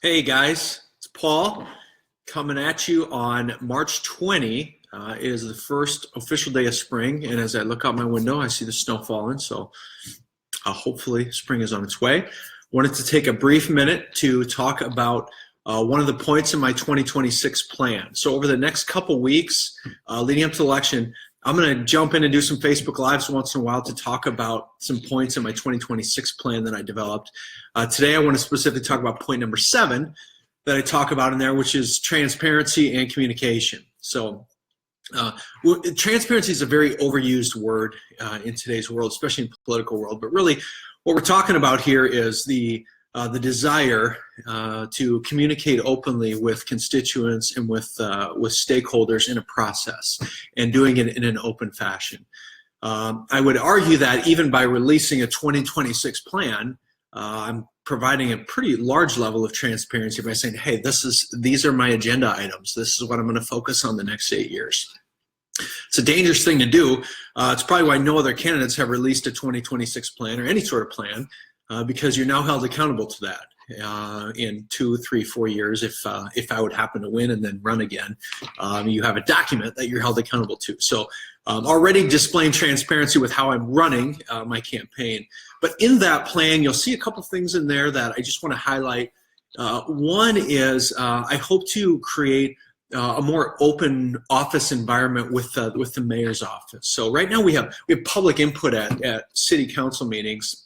Hey guys, it's Paul coming at you on March 20. It is the first official day of spring, and as I look out my window, I see the snow falling, so hopefully spring is on its way. Wanted to take a brief minute to talk about one of the points in my 2026 plan. So over the next couple weeks leading up to the election, I'm going to jump in and do some Facebook Lives once in a while to talk about some points in my 2026 plan that I developed. Today, I want to specifically talk about point number 7 that I talk about in there, which is transparency and communication. So transparency is a very overused word in today's world, especially in the political world. But really, what we're talking about here is the desire to communicate openly with constituents and with stakeholders in a process, and doing it in an open fashion. I would argue that even by releasing a 2026 plan, I'm providing a pretty large level of transparency by saying, hey, these are my agenda items. This is what I'm going to focus on the next 8 years. It's a dangerous thing to do. It's probably why no other candidates have released a 2026 plan or any sort of plan, because you're now held accountable to that in 2, 3, 4 years. If I would happen to win and then run again, you have a document that you're held accountable to. So already displaying transparency with how I'm running my campaign. But in that plan, you'll see a couple things in there that I just want to highlight. One is I hope to create a more open office environment with the mayor's office. So right now we have public input at city council meetings,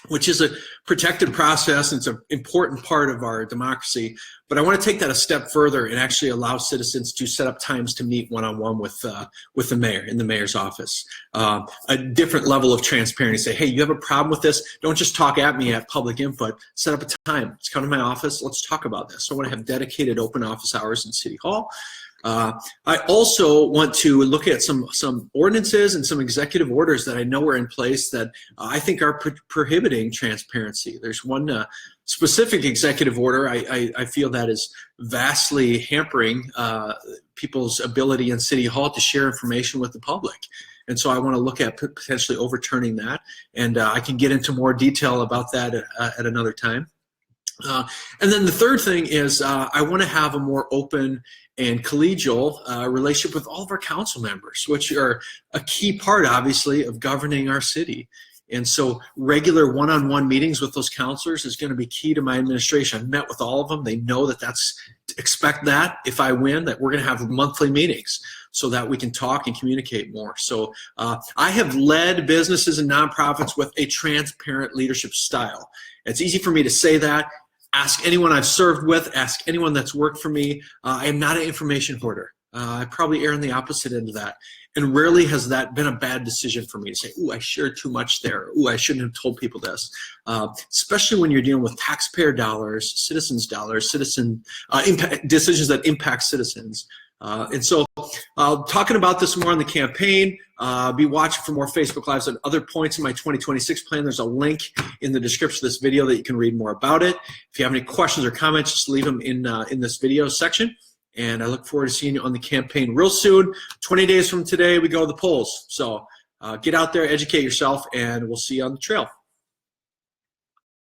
which is a protected process, and it's an important part of our democracy. But I want to take that a step further and actually allow citizens to set up times to meet one-on-one with the mayor in the mayor's office. A different level of transparency. Say, hey, you have a problem with this? Don't just talk at me at public input. Set up a time. Let's come to my office. Let's talk about this. So I want to have dedicated open office hours in City Hall. I also want to look at some ordinances and some executive orders that I know are in place that I think are prohibiting transparency. There's one specific executive order I feel that is vastly hampering people's ability in City Hall to share information with the public. And so I want to look at potentially overturning that, and I can get into more detail about that at another time. And then the third thing is I want to have a more open and collegial relationship with all of our council members, which are a key part, obviously, of governing our city. And so regular one-on-one meetings with those councilors is going to be key to my administration. I've met with all of them. They know that expect that if I win, that we're going to have monthly meetings so that we can talk and communicate more. So I have led businesses and nonprofits with a transparent leadership style. It's easy for me to say that. Ask anyone I've served with, ask anyone that's worked for me. I am not an information hoarder. I probably err on the opposite end of that. And rarely has that been a bad decision for me to say, ooh, I shared too much there. Ooh, I shouldn't have told people this. Especially when you're dealing with taxpayer dollars, citizens' dollars, decisions that impact citizens. And so talking about this more on the campaign, be watching for more Facebook Lives on other points in my 2026 plan. There's a link in the description of this video that you can read more about it. If you have any questions or comments, just leave them in this video section. And I look forward to seeing you on the campaign real soon. 20 days from today, we go to the polls. So get out there, educate yourself, and we'll see you on the trail.